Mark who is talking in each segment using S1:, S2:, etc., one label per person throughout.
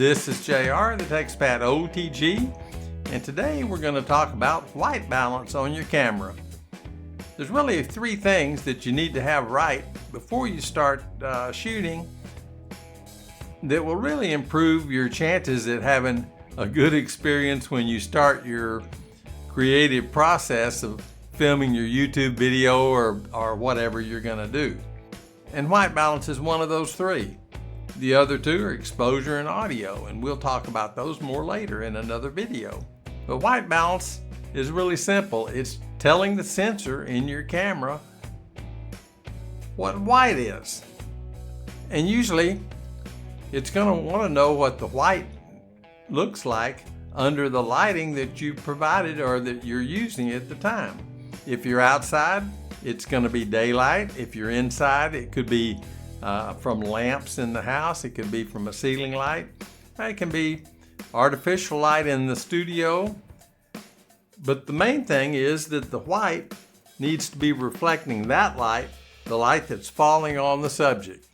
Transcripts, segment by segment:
S1: This is JR, the TechSpat OTG, and today we're going to talk about white balance on your camera. There's really three things that you need to have right before you start shooting that will really improve your chances at having a good experience when you start your creative process of filming your YouTube video or whatever you're going to do. And white balance is one of those three. The other two are exposure and audio, and we'll talk about those more later in another video. But white balance is really simple. It's telling the sensor in your camera what white is. And usually it's going to want to know what the white looks like under the lighting that you provided or that you're using at the time. If you're outside, it's going to be daylight. If you're inside, it could be from lamps in the house. It could be from a ceiling light. It can be artificial light in the studio. But the main thing is that the white needs to be reflecting that light, the light that's falling on the subject.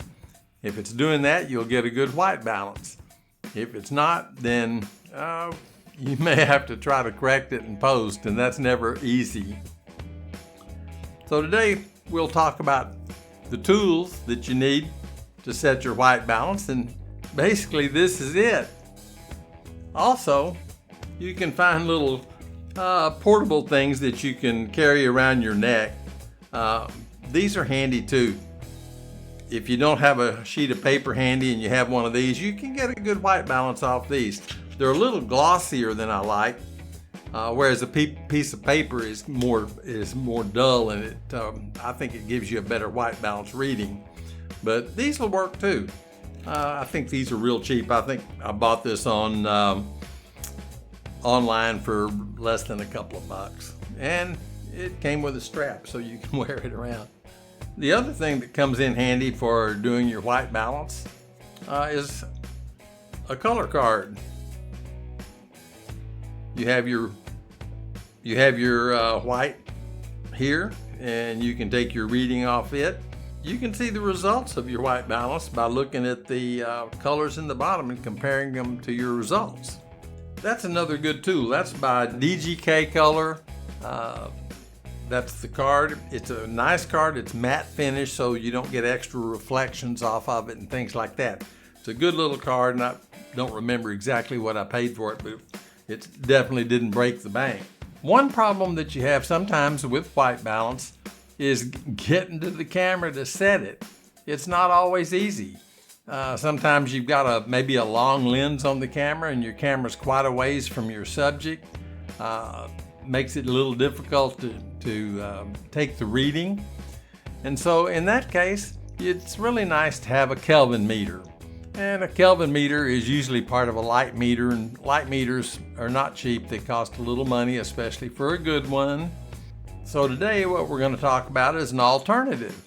S1: If it's doing that, you'll get a good white balance. If it's not, then you may have to try to correct it in post, and that's never easy. So today we'll talk about the tools that you need to set your white balance, and basically this is it. Also, you can find little portable things that you can carry around your neck. These are handy too. If you don't have a sheet of paper handy and you have one of these, you can get a good white balance off these. They're a little glossier than I like, whereas a piece of paper is more dull, and I think it gives you a better white balance reading. But these will work too. I think these are real cheap. I think I bought this on online for less than a couple of bucks, and it came with a strap so you can wear it around. The other thing that comes in handy for doing your white balance is a color card. You have your white here, and you can take your reading off it. You can see the results of your white balance by looking at the colors in the bottom and comparing them to your results. That's another good tool. That's by DGK Color. That's the card. It's a nice card. It's matte finish, so you don't get extra reflections off of it and things like that. It's a good little card, and I don't remember exactly what I paid for it, but it definitely didn't break the bank. One problem that you have sometimes with white balance is getting to the camera to set it. It's not always easy. Sometimes you've got maybe a long lens on the camera, and your camera's quite a ways from your subject. Makes it a little difficult to take the reading. And so in that case, it's really nice to have a Kelvin meter. And a Kelvin meter is usually part of a light meter, and light meters are not cheap. They cost a little money, especially for a good one. So today what we're going to talk about is an alternative.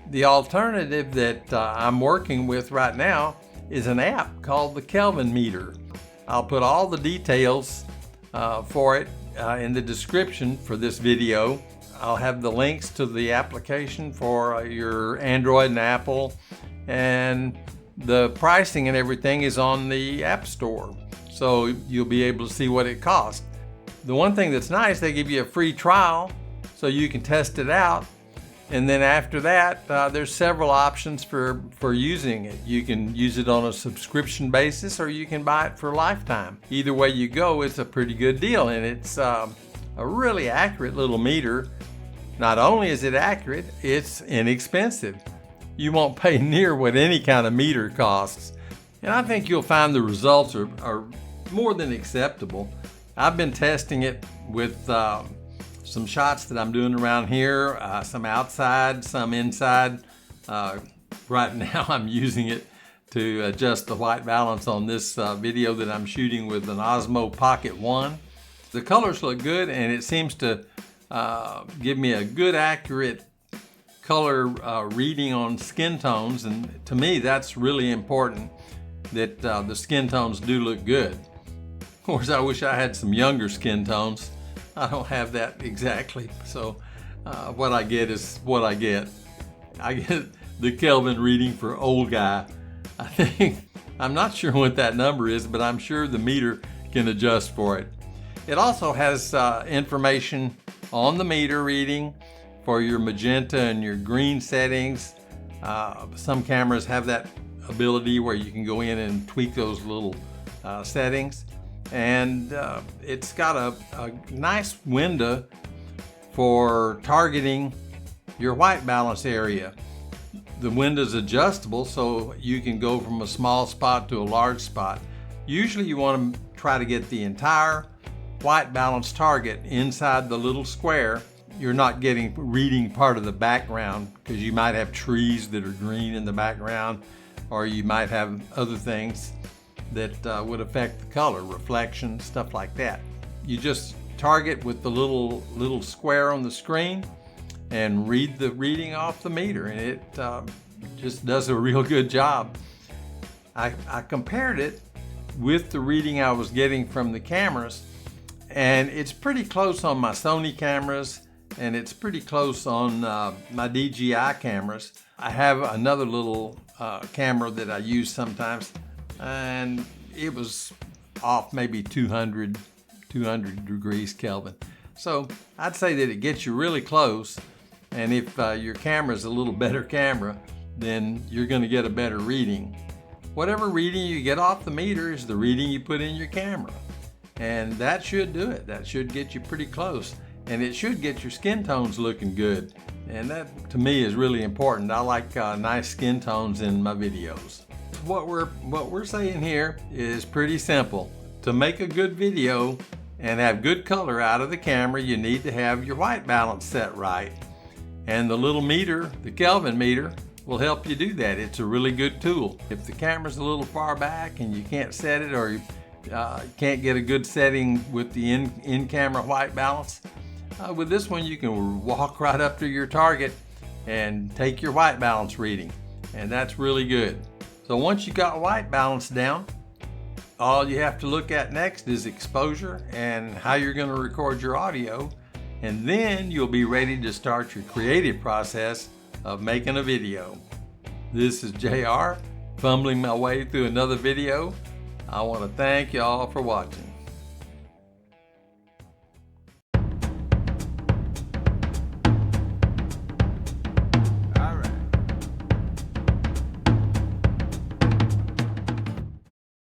S1: The alternative that I'm working with right now is an app called the Kelvin meter. I'll put all the details for it in the description for this video. I'll have the links to the application for your Android and Apple, and the pricing and everything is on the App Store, so you'll be able to see what it costs. The one thing that's nice, they give you a free trial so you can test it out, and then after that there's several options for using it. You can use it on a subscription basis, or you can buy it for a lifetime. Either way you go, it's a pretty good deal, and it's a really accurate little meter. Not only is it accurate, it's inexpensive. You won't pay near what any kind of meter costs, and I think you'll find the results are more than acceptable. I've been testing it with some shots that I'm doing around here, some outside, some inside. Right now I'm using it to adjust the white balance on this video that I'm shooting with an Osmo Pocket 1. The colors look good, and it seems to give me a good accurate color reading on skin tones, and to me that's really important, that the skin tones do look good. Of course, I wish I had some younger skin tones. I don't have that exactly, so what I get is what I get. I get the Kelvin reading for old guy. I think I'm not sure what that number is, but I'm sure the meter can adjust for it. It also has information on the meter reading for your magenta and your green settings. Some cameras have that ability where you can go in and tweak those little settings. And it's got a nice window for targeting your white balance area. The window's adjustable, so you can go from a small spot to a large spot. Usually you want to try to get the entire white balance target inside the little square. You're not reading part of the background, because you might have trees that are green in the background, or you might have other things that would affect the color, reflection, stuff like that. You just target with the little square on the screen and read the reading off the meter, and it just does a real good job. I compared it with the reading I was getting from the cameras, and it's pretty close on my Sony cameras, and it's pretty close on my DJI cameras. I have another little camera that I use sometimes, and it was off maybe 200 degrees Kelvin. So I'd say that it gets you really close, and if your camera is a little better camera, then you're going to get a better reading. Whatever reading you get off the meter is the reading you put in your camera, and that should do it. That should get you pretty close, and it should get your skin tones looking good, and that to me is really important. I like nice skin tones in my videos. What we're saying here is pretty simple. To make a good video and have good color out of the camera, you need to have your white balance set right. And the little meter, the Kelvin meter, will help you do that. It's a really good tool. If the camera's a little far back and you can't set it, or you can't get a good setting with the in-camera white balance, with this one you can walk right up to your target and take your white balance reading, and that's really good. So once you got white balance down, all you have to look at next is exposure and how you're going to record your audio, and then you'll be ready to start your creative process of making a video. This is JR, fumbling my way through another video. I want to thank y'all for watching.